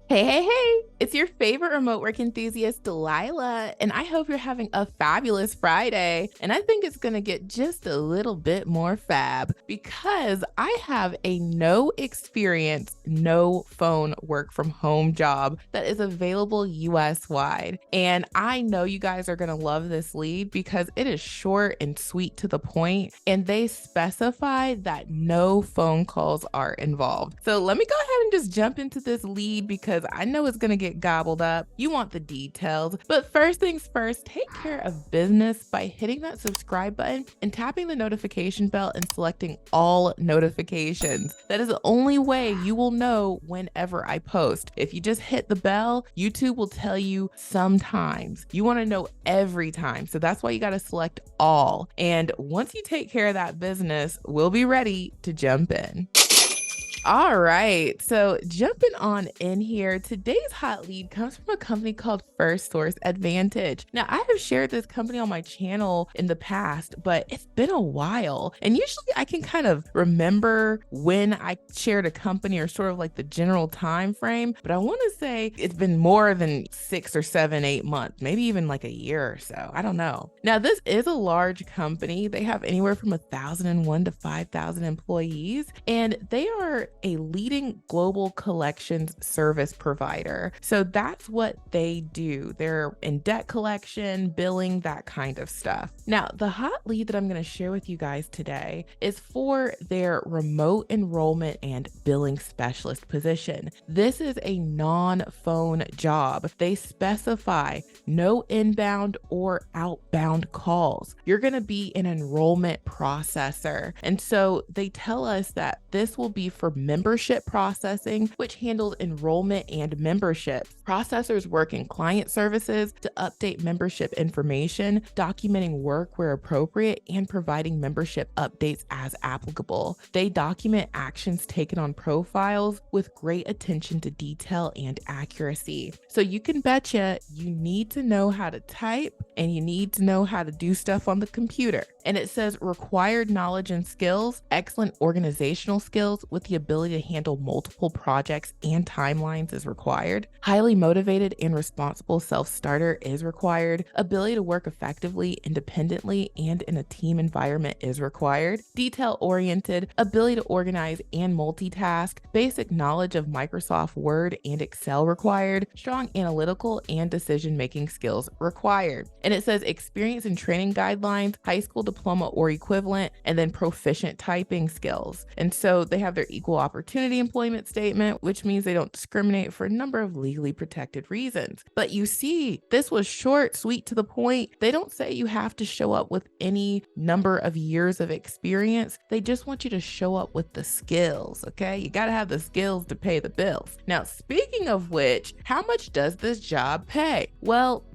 Hey, hey, hey! It's your favorite remote work enthusiast, Delilah, and I hope you're having a fabulous Friday. And I think it's gonna get just a little bit more fab because I have a no experience, no phone work from home job that is available US wide. And I know you guys are gonna love this lead because it is short and sweet to the point, and they specify that no phone calls are involved. So let me go ahead and just jump into this lead because I know it's going to get gobbled up. You want the details. But first things first, take care of business by hitting that subscribe button and tapping the notification bell and selecting all notifications. That is the only way you will know whenever I post. If you just hit the bell, YouTube will tell you sometimes. You want to know every time. So that's why you got to select all. And once you take care of that business, we'll be ready to jump in. All right, so jumping on in here, today's hot lead comes from a company called First Source Advantage. Now, I have shared this company on my channel in the past, but it's been a while. And usually I can kind of remember when I shared a company or sort of like the general time frame, but I want to say it's been more than 6 or 7, 8 months, maybe even like a year or so. I don't know. Now, this is a large company. They have anywhere from 1,001 to 5,000 employees, and they are a leading global collections service provider. So that's what they do. They're in debt collection, billing, that kind of stuff. Now, the hot lead that I'm going to share with you guys today is for their remote enrollment and billing specialist position. This is a non-phone job. They specify no inbound or outbound calls. You're going to be an enrollment processor. And so they tell us that this will be for membership processing, which handles enrollment and memberships. Processors work in client services to update membership information, documenting work where appropriate, and providing membership updates as applicable. They document actions taken on profiles with great attention to detail and accuracy. So you can betcha you need to know how to type and you need to know how to do stuff on the computer. And it says required knowledge and skills, excellent organizational skills with the ability to handle multiple projects and timelines is required. Highly motivated and responsible self-starter is required. Ability to work effectively, independently, and in a team environment is required. Detail-oriented, ability to organize and multitask. Basic knowledge of Microsoft Word and Excel required. Strong analytical and decision-making skills required. And it says experience in training guidelines, high school diploma or equivalent, and then proficient typing skills. And so they have their equal opportunity employment statement, which means they don't discriminate for a number of legally protected reasons. But you see, this was short, sweet, to the point. They don't say you have to show up with any number of years of experience. They just want you to show up with the skills, okay? You gotta have the skills to pay the bills. Now, speaking of which, how much does this job pay? Well,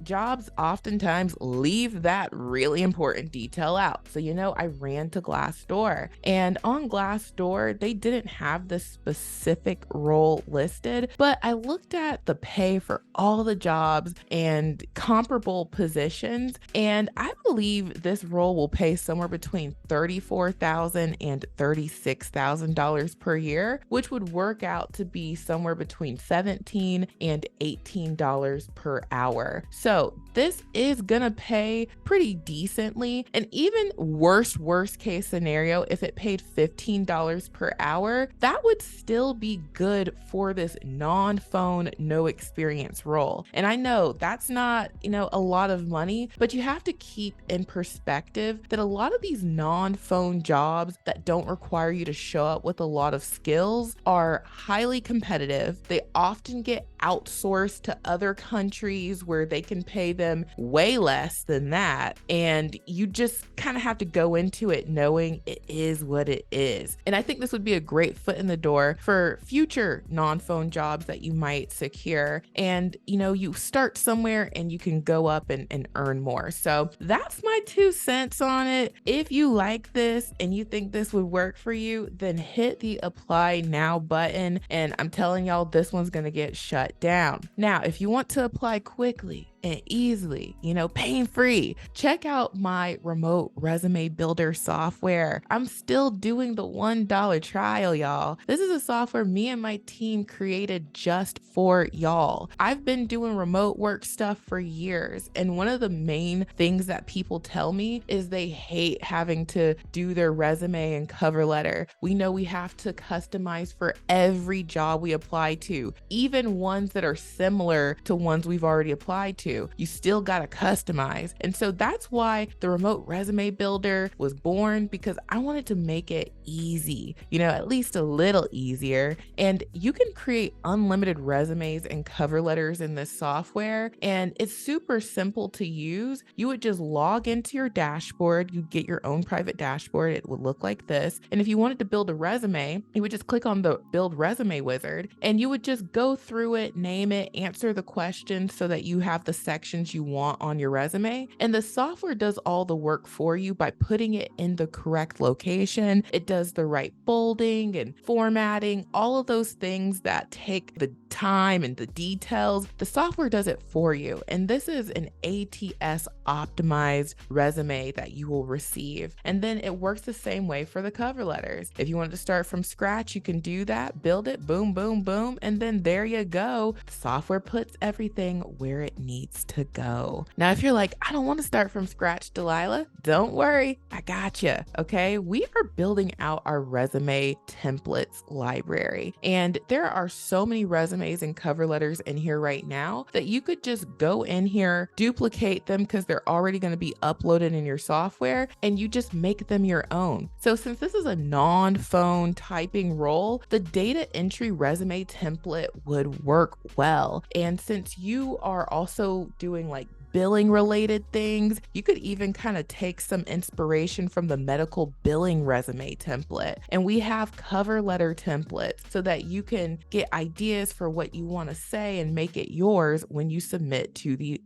jobs oftentimes leave that really important detail out. So, I ran to Glassdoor, and on Glassdoor, they didn't have the specific role listed, but I looked at the pay for all the jobs and comparable positions, and I believe this role will pay somewhere between $34,000 and $36,000 per year, which would work out to be somewhere between $17 and $18 per hour. So this is gonna pay pretty decently, and even worst case scenario, if it paid $15 per hour, that would still be good for this non-phone, no experience role. And I know that's not, a lot of money, but you have to keep in perspective that a lot of these non-phone jobs that don't require you to show up with a lot of skills are highly competitive. They often get outsourced to other countries where they can pay them way less than that. And you just kind of have to go into it knowing it is what it is. And I think this would be a great foot in the door for future non-phone jobs that you might secure. And, you start somewhere and you can go up and earn more. So that's my 2 cents on it. If you like this and you think this would work for you, then hit the apply now button. And I'm telling y'all, this one's going to get shut down. Now, if you want to apply quickly, and easily, pain-free. Check out my remote resume builder software. I'm still doing the $1 trial, y'all. This is a software me and my team created just for y'all. I've been doing remote work stuff for years, and one of the main things that people tell me is they hate having to do their resume and cover letter. We know we have to customize for every job we apply to, even ones that are similar to ones we've already applied to. You still gotta customize. And so that's why the remote resume builder was born, because I wanted to make it easy, at least a little easier. And you can create unlimited resumes and cover letters in this software, and it's super simple to use. You would just log into your dashboard. You'd get your own private dashboard. It would look like this. And if you wanted to build a resume, you would just click on the build resume wizard, and you would just go through it, name it, answer the questions so that you have the sections you want on your resume. And the software does all the work for you by putting it in the correct location. It does the right bolding and formatting, all of those things that take the time and the details. The software does it for you. And this is an ATS optimized resume that you will receive. And then it works the same way for the cover letters. If you wanted to start from scratch, you can do that, build it, boom, boom, boom. And then there you go. The software puts everything where it needs to go. Now, if you're like, I don't want to start from scratch, Delilah, don't worry. I got you. Okay. We are building out our resume templates library. And there are so many resumes and cover letters in here right now that you could just go in here, duplicate them because they're already going to be uploaded in your software, and you just make them your own. So since this is a non-phone typing role, the data entry resume template would work well. And since you are also doing like billing related things, you could even kind of take some inspiration from the medical billing resume template. And we have cover letter templates so that you can get ideas for what you want to say and make it yours when you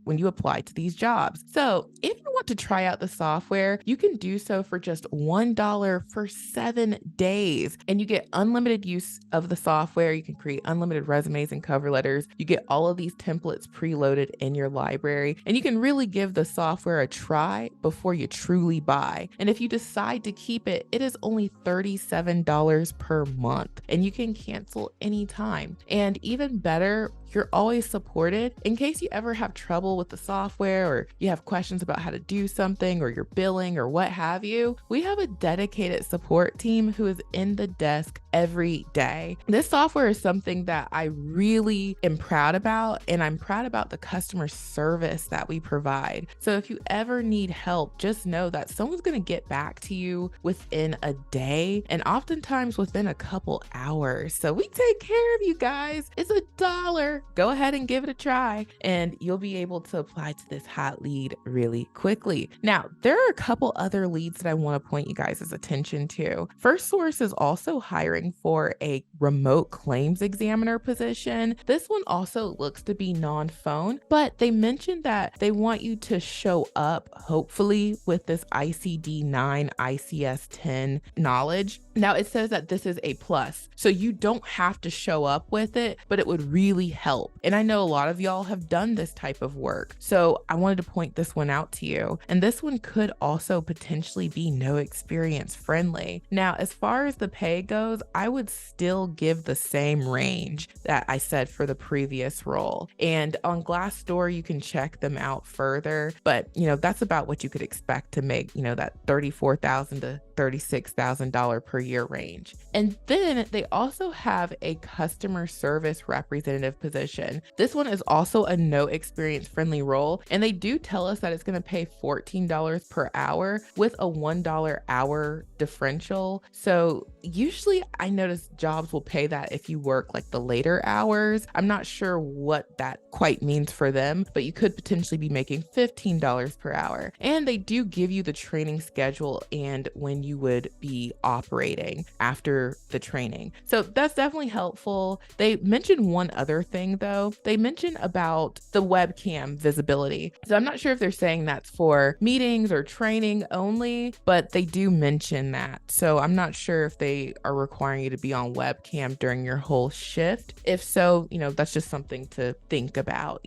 when you apply to these jobs. So if you want to try out the software, you can do so for just $1 for 7 days. And you get unlimited use of the software. You can create unlimited resumes and cover letters. You get all of these templates preloaded in your library, and you can really give the software a try before you truly buy. And if you decide to keep it, it is only $37 per month, and you can cancel anytime. And even better, you're always supported in case you ever have trouble with the software, or you have questions about how to do something, or your billing, or what have you. We have a dedicated support team who is in the desk every day. This software is something that I really am proud about, and I'm proud about the customer service that we provide. So if you ever need help, just know that someone's going to get back to you within a day, and oftentimes within a couple hours. So we take care of you guys. It's $1. Go ahead and give it a try, and you'll be able to apply to this hot lead really quickly. Now, there are a couple other leads that I want to point you guys' attention to. First Source is also hiring for a remote claims examiner position. This one also looks to be non-phone, but they mentioned that they want you to show up, hopefully, with this ICD-9, ICS-10 knowledge. Now, it says that this is a plus, so you don't have to show up with it, but it would really help. And I know a lot of y'all have done this type of work, so I wanted to point this one out to you. And this one could also potentially be no experience friendly. Now, as far as the pay goes, I would still give the same range that I said for the previous role. And on Glassdoor, you can check them out further, but that's about what you could expect to make, that $34,000 to $36,000 per year range. And then they also have a customer service representative position. This one is also a no experience friendly role, and they do tell us that it's going to pay $14 per hour with a $1 hour differential. So usually I notice jobs will pay that if you work like the later hours. I'm not sure what that quite means for them, but you could potentially be making $15 per hour. And they do give you the training schedule and when you would be operating after the training. So that's definitely helpful. They mentioned one other thing thing though. They mention about the webcam visibility. So I'm not sure if they're saying that's for meetings or training only, but they do mention that. So I'm not sure if they are requiring you to be on webcam during your whole shift. If so, that's just something to think about,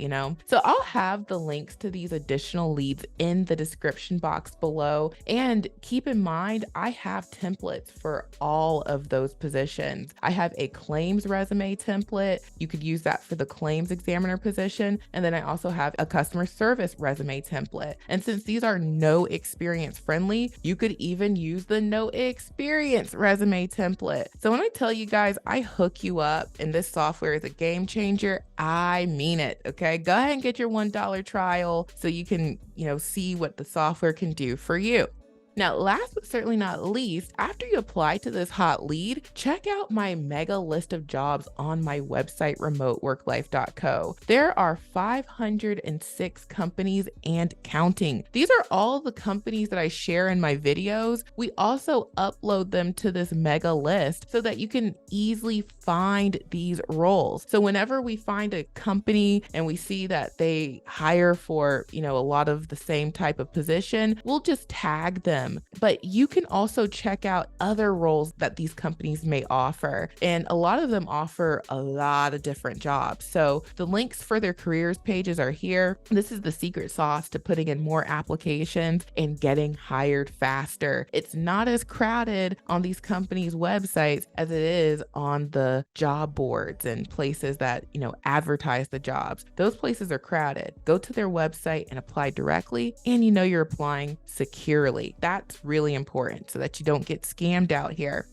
So I'll have the links to these additional leads in the description box below. And keep in mind, I have templates for all of those positions. I have a claims resume template. You could use that for the claims examiner position. And then I also have a customer service resume template. And since these are no experience friendly, you could even use the no experience resume template. So when I tell you guys, I hook you up and this software is a game changer, I mean it. Okay. Go ahead and get your $1 trial so you can, see what the software can do for you. Now, last but certainly not least, after you apply to this hot lead, check out my mega list of jobs on my website, remoteworklife.co. There are 506 companies and counting. These are all the companies that I share in my videos. We also upload them to this mega list so that you can easily find these roles. So whenever we find a company and we see that they hire for, a lot of the same type of position, we'll just tag them. But you can also check out other roles that these companies may offer. And a lot of them offer a lot of different jobs. So the links for their careers pages are here. This is the secret sauce to putting in more applications and getting hired faster. It's not as crowded on these companies' websites as it is on the job boards and places that, advertise the jobs. Those places are crowded. Go to their website and apply directly, and you're applying securely. That's really important so that you don't get scammed out here.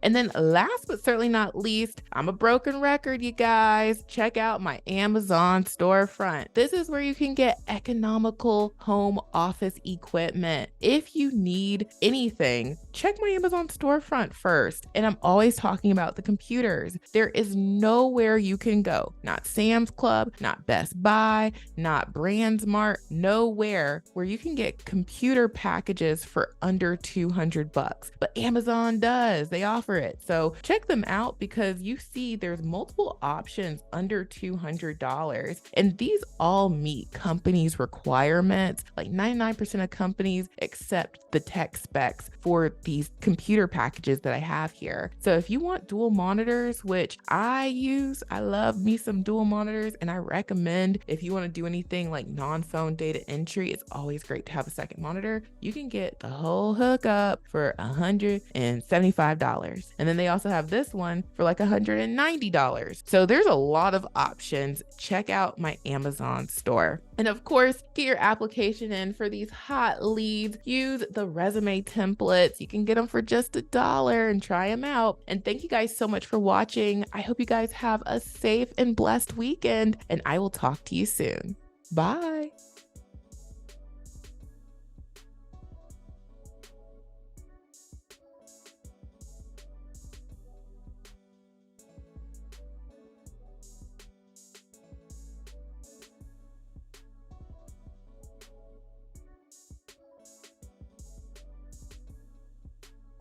And then last but certainly not least, I'm a broken record, you guys. Check out my Amazon storefront. This is where you can get economical home office equipment. If you need anything, check my Amazon storefront first. And I'm always talking about the computers. There is nowhere you can go, not Sam's Club, not Best Buy, not BrandsMart, nowhere where you can get computer packages for under $200. But Amazon does. They offer it. So check them out because you see there's multiple options under $200. And these all meet companies' requirements. Like 99% of companies accept the tech specs for these computer packages that I have here. So if you want dual monitors, which I use, I love me some dual monitors, and I recommend if you want to do anything like non-phone data entry, it's always great to have a second monitor. You can get the whole hookup for $175. And then they also have this one for like $190. So there's a lot of options. Check out my Amazon store. And of course, get your application in for these hot leads. Use the resume templates. You can get them for just $1 and try them out. And thank you guys so much for watching. I hope you guys have a safe and blessed weekend, and I will talk to you soon. Bye.